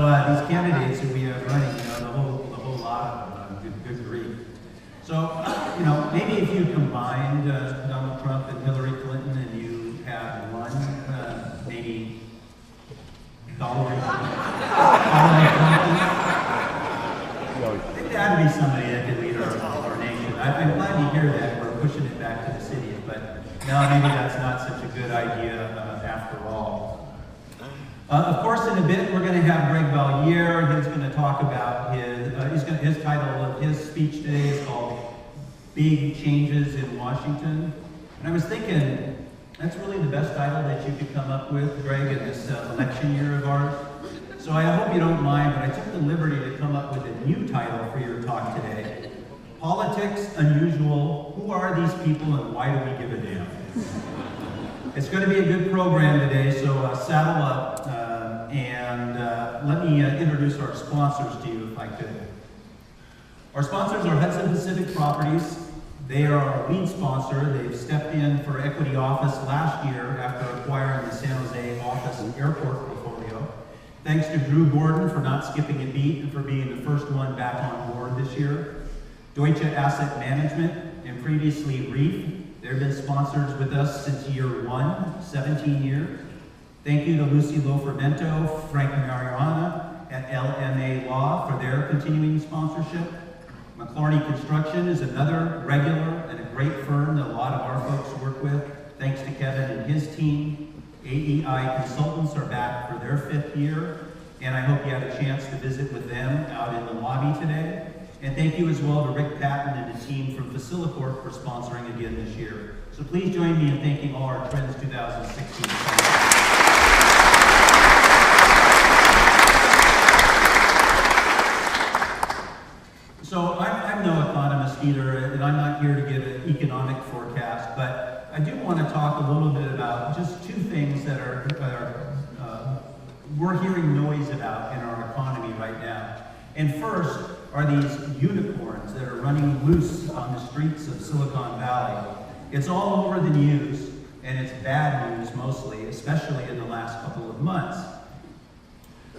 these candidates that we have running, the whole lot of them, good grief. So, maybe if you combined Donald Trump and Hillary Clinton and you had one, maybe Donald Trump, it had to be somebody that could lead our nation. I'm glad to hear that we're pushing it back to the cities, but no, maybe that's not such a good idea after all. Of course, in a bit, we're going to have Greg Valliere. He's going to talk about his title of his speech today is called Big Changes in Washington. And I was thinking, that's really the best title that you could come up with, Greg, in this election year of ours. So I hope you don't mind, but I took the liberty to come up with a new title for your talk today. Politics Unusual, Who Are These People and Why Do We Give a Damn? It's going to be a good program today, so saddle up and let me introduce our sponsors to you if I could. Our sponsors are Hudson Pacific Properties. They are our lead sponsor. They've stepped in for equity office last year after acquiring the San Jose office and airport portfolio. Thanks to Drew Gordon for not skipping a beat and for being the first one back on board this year. Deutsche Asset Management and previously Reef. They've been sponsors with us since year 1, 17 years. Thank you to Lucy Lofermento, Frank Mariana at LMA Law for their continuing sponsorship. McClarney Construction is another regular and a great firm that a lot of our folks work with. Thanks to Kevin and his team. AEI Consultants are back for their 5th year, and I hope you had a chance to visit with them out in the lobby today. And thank you as well to Rick Patton and the team from Facilicorp for sponsoring again this year. So please join me in thanking all our Trends 2016. So I'm no economist either, and I'm not here to give an economic forecast, but I do want to talk a little bit about just two things that we're hearing noise about in our economy right now. And first are these unicorns that are running loose on the streets of Silicon Valley. It's all over the news, and it's bad news mostly, especially in the last couple of months.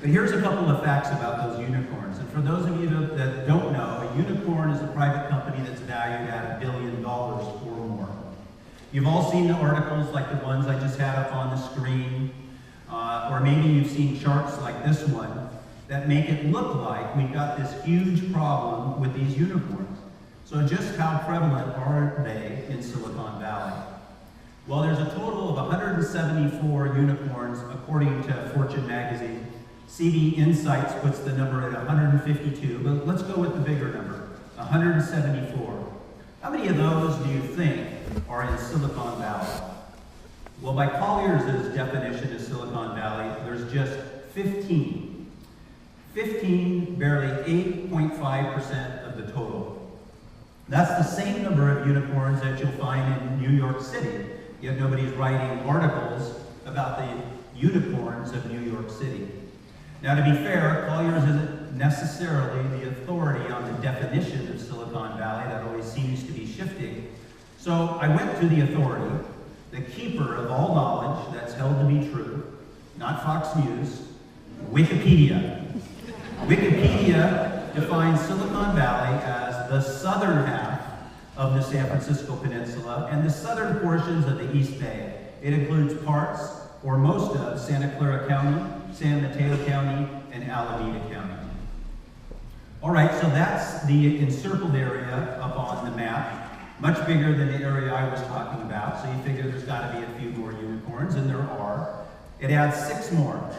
But here's a couple of facts about those unicorns. And for those of you that don't know, a unicorn is a private company that's valued at $1 billion or more. You've all seen the articles like the ones I just had up on the screen, or maybe you've seen charts like this one that make it look like we've got this huge problem with these unicorns. So just how prevalent are they in Silicon Valley? Well, there's a total of 174 unicorns according to Fortune magazine. CV Insights puts the number at 152, but let's go with the bigger number, 174. How many of those do you think are in Silicon Valley? Well, by Colliers' definition of Silicon Valley, there's just 15. 15, barely 8.5% of the total. That's the same number of unicorns that you'll find in New York City, yet nobody's writing articles about the unicorns of New York City. Now, to be fair, Colliers isn't necessarily the authority on the definition of Silicon Valley. That always seems to be shifting. So I went to the authority, the keeper of all knowledge that's held to be true, not Fox News, Wikipedia. Wikipedia defines Silicon Valley as the southern half of the San Francisco Peninsula and the southern portions of the East Bay. It includes parts or most of Santa Clara County, San Mateo County, and Alameda County. All right, so that's the encircled area up on the map, much bigger than the area I was talking about, so you figure there's got to be a few more unicorns, and there are. It adds 6 more.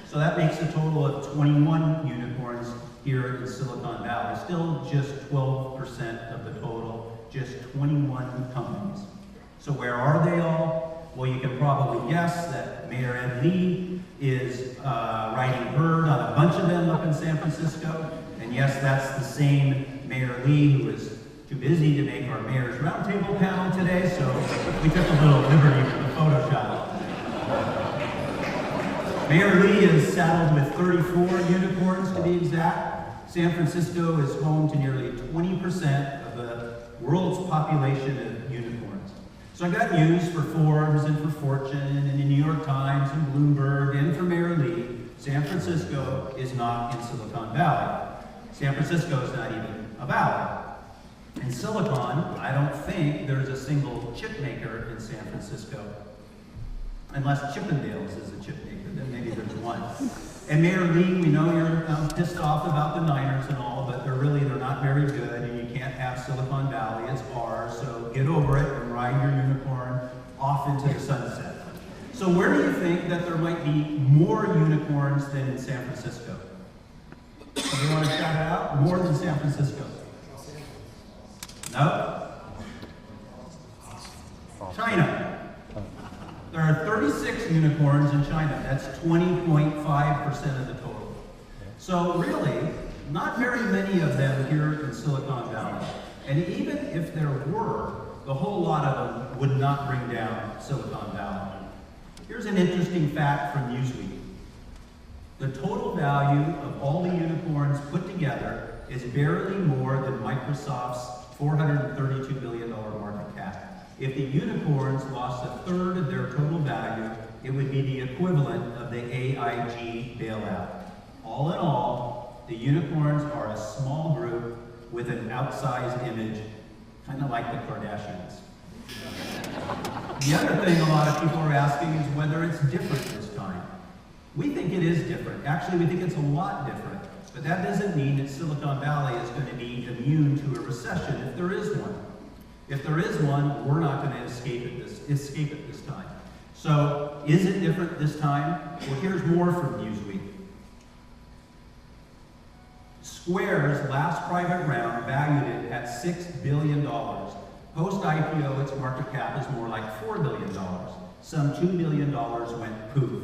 So that makes a total of 21 unicorns here in Silicon Valley. Still just 12% of the total, just 21 companies. So where are they all? Well, you can probably guess that Mayor Ed Lee is riding herd on a bunch of them up in San Francisco. And yes, that's the same Mayor Lee who was too busy to make our Mayor's Roundtable panel today, so we took a little liberty with the Photoshop. Mayor Lee is saddled with 34 unicorns to be exact. San Francisco is home to nearly 20% of the world's population of unicorns. So I got news for Forbes and for Fortune and the New York Times and Bloomberg and for Mayor Lee. San Francisco is not in Silicon Valley. San Francisco is not even a valley. In Silicon, I don't think there's a single chip maker in San Francisco. Unless Chippendales is a chip maker, then maybe there's one. And Mayor Lee, we know you're pissed off about the Niners and all, but they're not very good, and you can't have Silicon Valley, it's ours, so get over it and ride your unicorn off into the sunset. So where do you think that there might be more unicorns than in San Francisco? Do you want to shout it out? More than San Francisco? No? China. There are 36 unicorns in China. That's 20.5% of the total. So really, not very many of them here in Silicon Valley. And even if there were, the whole lot of them would not bring down Silicon Valley. Here's an interesting fact from Newsweek. The total value of all the unicorns put together is barely more than Microsoft's $432 billion market cap. If the unicorns lost a third of their total value, it would be the equivalent of the AIG bailout. All in all, the unicorns are a small group with an outsized image, kind of like the Kardashians. The other thing a lot of people are asking is whether it's different this time. We think it is different. Actually, we think it's a lot different. But that doesn't mean that Silicon Valley is going to be immune to a recession if there is one. If there is one, we're not going to escape it this time. So, is it different this time? Well, here's more from Newsweek. Square's last private round valued it at $6 billion. Post-IPO, its market cap is more like $4 billion. Some $2 billion went poof.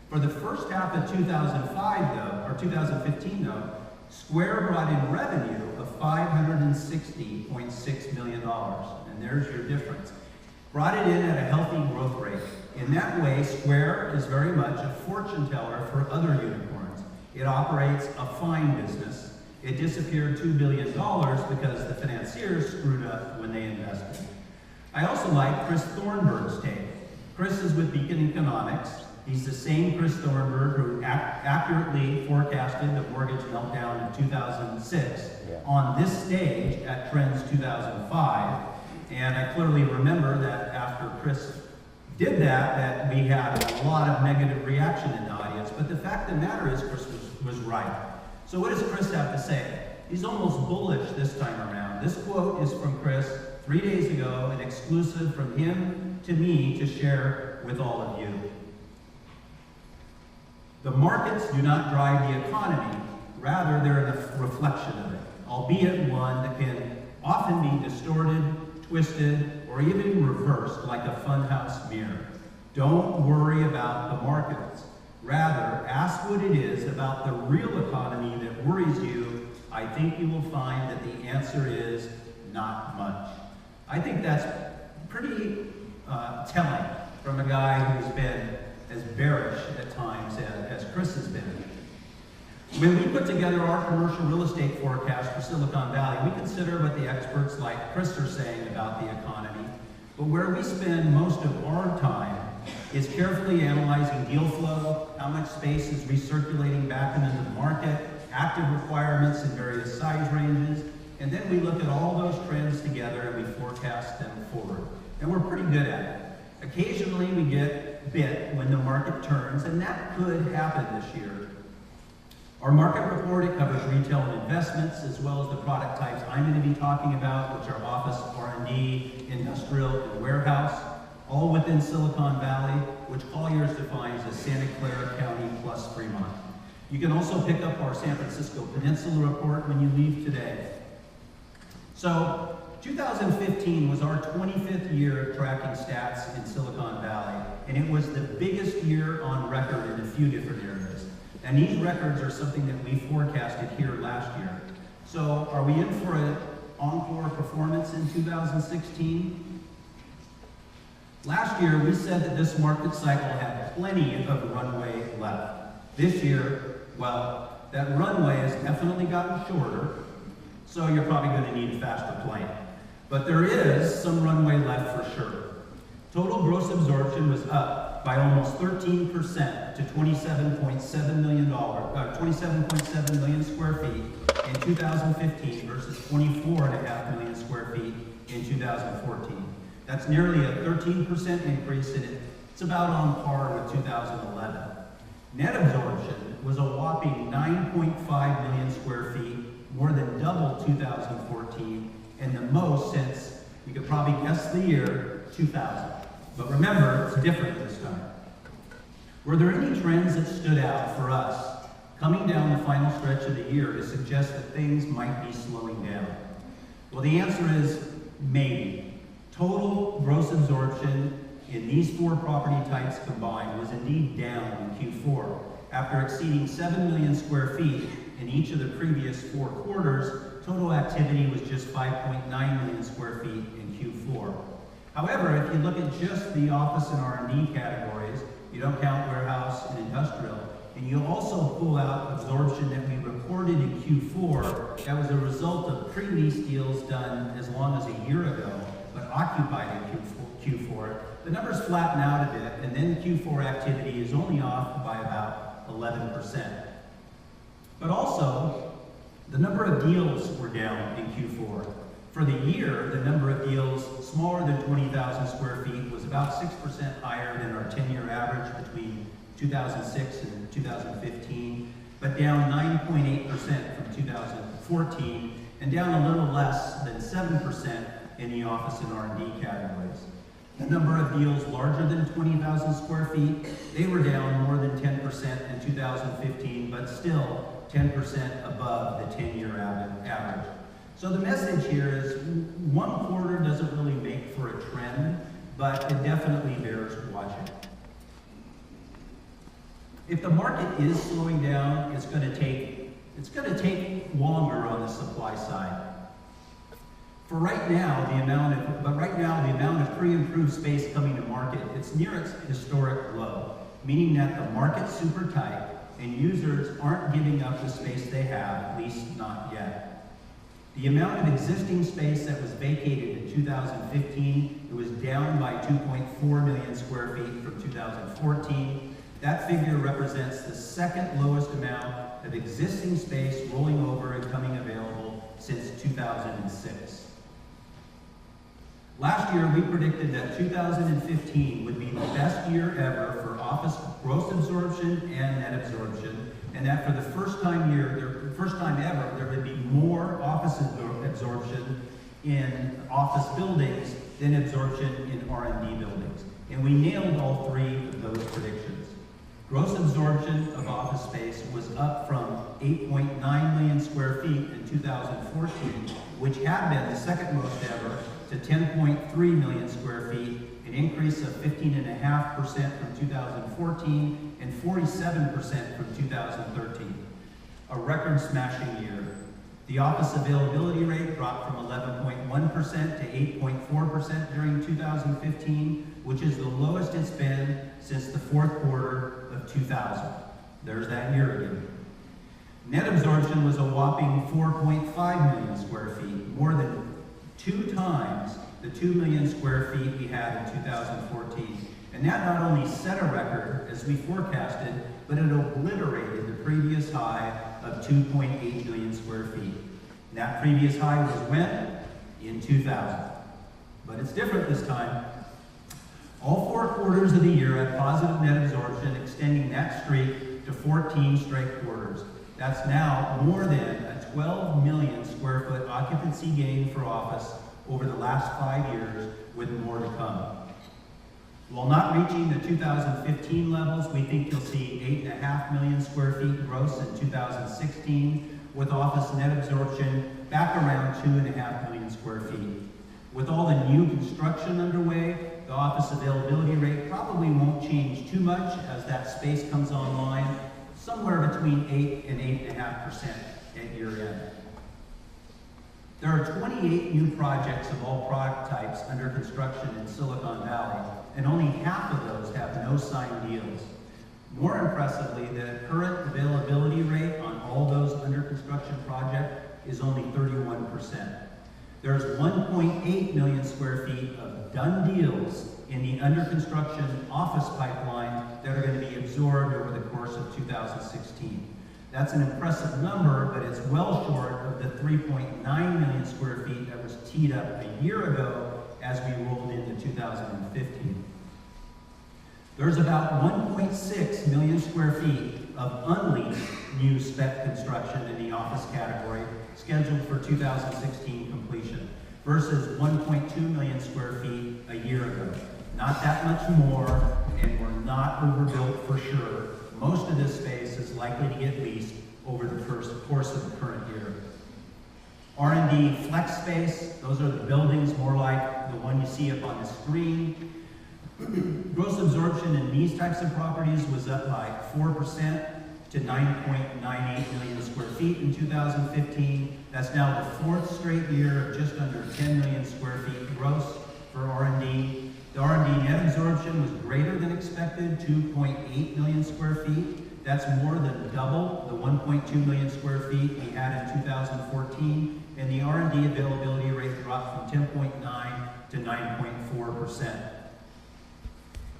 For the first half of 2015 though, Square brought in revenue of $560.6 million, and there's your difference. Brought it in at a healthy growth rate. In that way, Square is very much a fortune teller for other unicorns. It operates a fine business. It disappeared $2 billion because the financiers screwed up when they invested. I also like Chris Thornberg's take. Chris is with Beacon Economics. He's the same Chris Thornberg who accurately forecasted the mortgage meltdown in 2006 on this stage at Trends 2005. And I clearly remember that after Chris did that we had a lot of negative reaction in the audience. But the fact of the matter is Chris was right. So what does Chris have to say? He's almost bullish this time around. This quote is from Chris 3 days ago, an exclusive from him to me to share with all of you. The markets do not drive the economy, rather they're a reflection of it, albeit one that can often be distorted, twisted, or even reversed like a funhouse mirror. Don't worry about the markets. Rather, ask what it is about the real economy that worries you. I think you will find that the answer is not much. I think that's pretty telling from a guy who's been as bearish at times as Chris has been. When we put together our commercial real estate forecast for Silicon Valley, we consider what the experts like Chris are saying about the economy, but where we spend most of our time is carefully analyzing deal flow, how much space is recirculating back into the market, active requirements in various size ranges, and then we look at all those trends together and we forecast them forward. And we're pretty good at it. Occasionally we get bit when the market turns, and that could happen this year. Our market report, it covers retail and investments, as well as the product types I'm going to be talking about, which are office, R&D, industrial, and warehouse, all within Silicon Valley, which Colliers defines as Santa Clara County plus Fremont. You can also pick up our San Francisco Peninsula report when you leave today. So, 2015 was our 25th year tracking stats in Silicon Valley, and it was the biggest year on record in a few different areas. And these records are something that we forecasted here last year. So are we in for an encore performance in 2016? Last year, we said that this market cycle had plenty of runway left. This year, well, that runway has definitely gotten shorter, so you're probably going to need a faster plane. But there is some runway left for sure. Total gross absorption was up by almost 13% to 27.7 million square feet in 2015 versus 24.5 million square feet in 2014. That's nearly a 13% increase, and it's about on par with 2011. Net absorption was a whopping 9.5 million square feet, more than double 2014, and the most since, you could probably guess the year, 2000. But remember, it's different this time. Were there any trends that stood out for us coming down the final stretch of the year to suggest that things might be slowing down? Well, the answer is maybe. Total gross absorption in these four property types combined was indeed down in Q4. After exceeding 7 million square feet in each of the previous 4 quarters, total activity was just 5.9 million square feet in Q4. However, if you look at just the office and R&D categories, you don't count warehouse and industrial, and you also pull out absorption that we recorded in Q4 that was a result of pre-lease deals done as long as a year ago, but occupied in Q4, the numbers flatten out a bit, and then Q4 activity is only off by about 11%. But also, the number of deals were down in Q4. For the year, the number of deals smaller than 20,000 square feet was about 6% higher than our 10-year average between 2006 and 2015, but down 9.8% from 2014, and down a little less than 7% in the office and R&D categories. The number of deals larger than 20,000 square feet, they were down more than 10% in 2015, but still 10% above the 10-year average. So the message here is one quarter doesn't really make for a trend, but it definitely bears watching. If the market is slowing down, it's going to take longer on the supply side. Right now, the amount of pre-improved space coming to market, it's near its historic low, meaning that the market's super tight and users aren't giving up the space they have, at least not yet. The amount of existing space that was vacated in 2015, it was down by 2.4 million square feet from 2014. That figure represents the second lowest amount of existing space rolling over and coming available since 2006. Last year, we predicted that 2015 would be the best year ever for office gross absorption and net absorption, and that for the first time ever, there would be more office absorption in office buildings than absorption in R&D buildings. And we nailed all 3 of those predictions. Gross absorption of office space was up from 8.9 million square feet in 2014, which had been the second most ever, to 10.3 million square feet, an increase of 15.5% from 2014 and 47% from 2013. A record-smashing year. The office availability rate dropped from 11.1% to 8.4% during 2015, which is the lowest it's been since the 4th quarter of 2000. There's that year again. Net absorption was a whopping 4.5 million square feet, more than 2 times the 2 million square feet we had in 2014. And that not only set a record, as we forecasted, but it obliterated the previous high of 2.8 million square feet. And that previous high was when? In 2000. But it's different this time. All 4 quarters of the year had positive net absorption, extending that streak to 14 straight quarters. That's now more than a 12 million square foot occupancy gain for office over the last 5 years, with more to come. While not reaching the 2015 levels, we think you'll see 8.5 million square feet gross in 2016, with office net absorption back around 2.5 million square feet. With all the new construction underway, the office availability rate probably won't change too much as that space comes online, somewhere between 8 and 8.5% at year end. There are 28 new projects of all product types under construction in Silicon Valley, and only half of those have no signed deals. More impressively, the current availability rate on all those under construction projects is only 31%. There's 1.8 million square feet of done deals in the under construction office pipeline that are going to be absorbed over the course of 2016. That's an impressive number, but it's well short of the 3.9 million square feet that was teed up a year ago as we rolled into 2015. There's about 1.6 million square feet of unleased new spec construction in the office category scheduled for 2016 completion versus 1.2 million square feet a year ago. Not that much more, and we're not overbuilt for sure. Most of this space is likely to get leased over the first course of the current year. R&D flex space, those are the buildings more like the one you see up on the screen. Gross absorption in these types of properties was up by 4% to 9.98 million square feet in 2015. That's now the fourth straight year of just under 10 million square feet gross for R&D. The R&D net absorption was greater than expected, 2.8 million square feet. That's more than double the 1.2 million square feet we had in 2014, and the R&D availability rate dropped from 10.9 to 9.4%.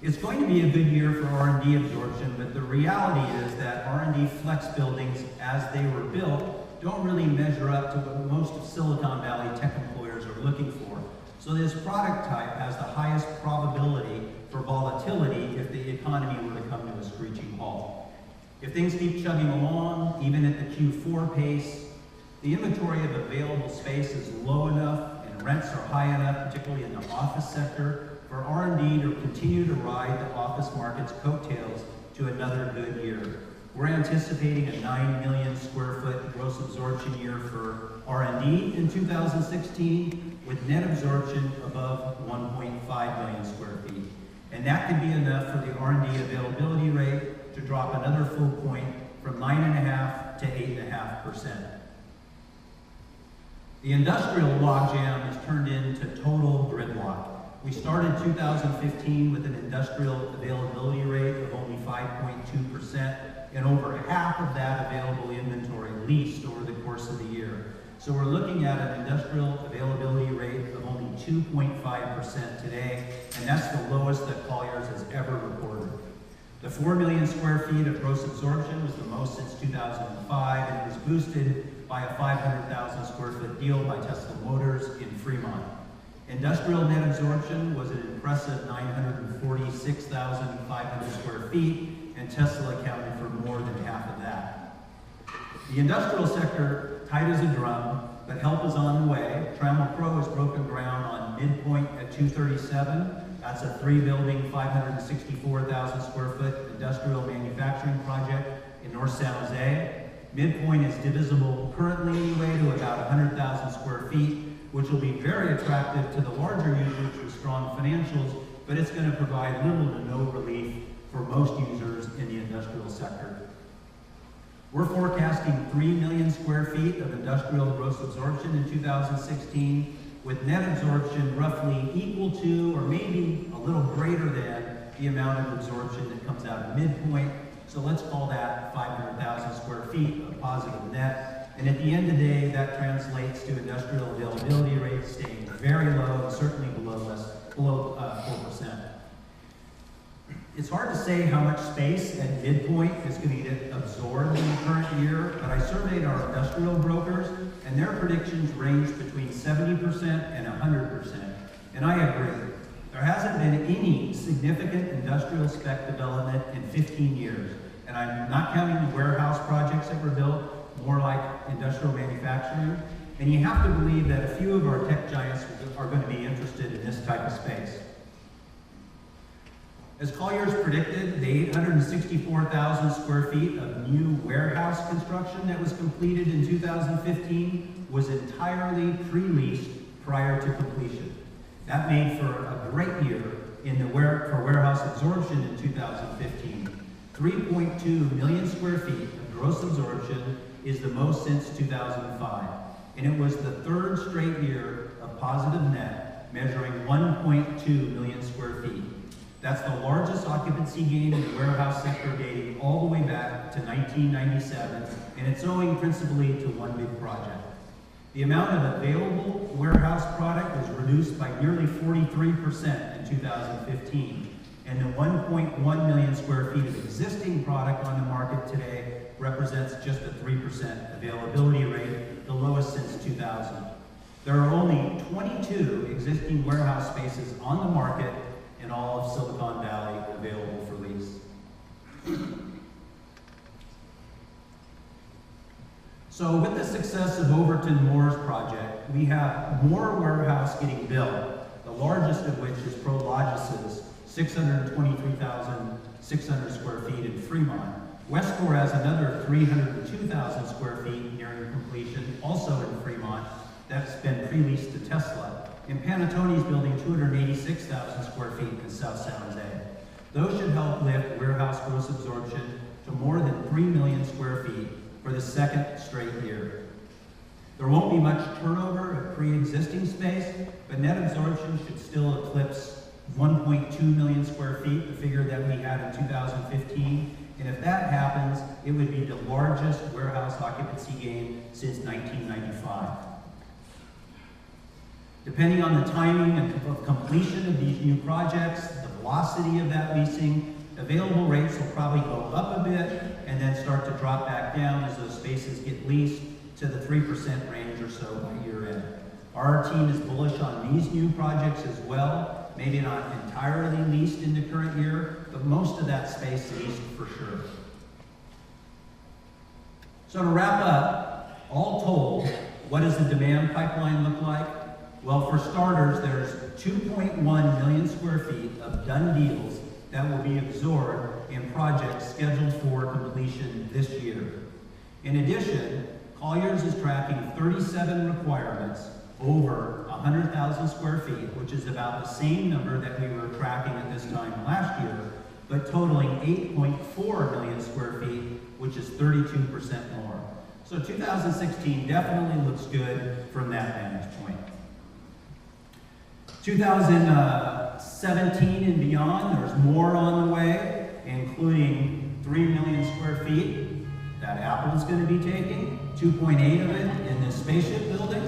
It's going to be a good year for R&D absorption, but the reality is that R&D flex buildings, as they were built, don't really measure up to what most of Silicon Valley tech employers are looking for. So this product type has the highest probability for volatility if the economy were to come to a screeching halt. If things keep chugging along, even at the Q4 pace, the inventory of available space is low enough and rents are high enough, particularly in the office sector, for R&D to continue to ride the office market's coattails to another good year. We're anticipating a 9 million square foot gross absorption year for R&D in 2016, with net absorption above 1.5 million square feet. And that could be enough for the R&D availability rate to drop another full point from 9.5% to 8.5%. The industrial logjam has turned into total gridlock. We started 2015 with an industrial availability rate of only 5.2%, and over half of that available inventory leased over the course of the year. So we're looking at an industrial availability rate of only 2.5% today, and that's the lowest that Colliers has ever recorded. The 4 million square feet of gross absorption was the most since 2005, and it was boosted by a 500,000 square foot deal by Tesla Motors in Fremont. Industrial net absorption was an impressive 946,500 square feet, and Tesla accounted for more than half of that. The industrial sector, tight as a drum, but help is on the way. Trammell Crow has broken ground on Midpoint at 237. That's a 3-building, 564,000 square foot industrial manufacturing project in North San Jose. Midpoint is divisible currently anyway to about 100,000 square feet, which will be very attractive to the larger users with strong financials, but it's going to provide little to no relief for most users in the industrial sector. We're forecasting 3 million square feet of industrial gross absorption in 2016, with net absorption roughly equal to or maybe a little greater than the amount of absorption that comes out of Midpoint. So let's call that 500,000 square feet of positive net. And at the end of the day, that translates to industrial availability rates staying very low, and certainly below 4%. It's hard to say how much space at Midpoint is going to get absorbed in the current year, but I surveyed our industrial brokers, and their predictions range between 70% and 100%. And I agree. There hasn't been any significant industrial spec development in 15 years. And I'm not counting the warehouse projects that were built, more like industrial manufacturing. And you have to believe that a few of our tech giants are going to be interested in this type of space. As Colliers predicted, the 864,000 square feet of new warehouse construction that was completed in 2015 was entirely pre-leased prior to completion. That made for a great year for warehouse absorption in 2015. 3.2 million square feet of gross absorption is the most since 2005. And it was the third straight year of positive net, measuring 1.2 million square feet. That's the largest occupancy gain in the warehouse sector dating all the way back to 1997, and it's owing principally to one big project. The amount of available warehouse product was reduced by nearly 43% in 2015, and the 1.1 million square feet of existing product on the market today represents just a 3% availability rate, the lowest since 2000. There are only 22 existing warehouse spaces on the market in all of Silicon Valley available for lease. So with the success of Overton Moore's project, we have more warehouse getting built, the largest of which is Prologis's 623,600 square feet in Fremont. Westcor has another 302,000 square feet nearing completion, also in Fremont, that's been pre-leased to Tesla. And Panattoni is building 286,000 square feet in South San Jose. Those should help lift warehouse gross absorption to more than 3 million square feet for the second straight year. There won't be much turnover of pre-existing space, but net absorption should still eclipse 1.2 million square feet, the figure that we had in 2015. And if that happens, it would be the largest warehouse occupancy gain since 1995. Depending on the timing of completion of these new projects, the velocity of that leasing, available rates will probably go up a bit and then start to drop back down as those spaces get leased to the 3% range or so by year end. Our team is bullish on these new projects as well, maybe not entirely leased in the current year, but most of that space leased for sure. So to wrap up, all told, what does the demand pipeline look like? Well, for starters, there's 2.1 million square feet of done deals that will be absorbed in projects scheduled for completion this year. In addition, Colliers is tracking 37 requirements over 100,000 square feet, which is about the same number that we were tracking at this time last year, but totaling 8.4 million square feet, which is 32% more. So 2016 definitely looks good from that vantage point. 2017 and beyond, there's more on the way, including 3 million square feet that Apple's going to be taking, 2.8 of it in this spaceship building.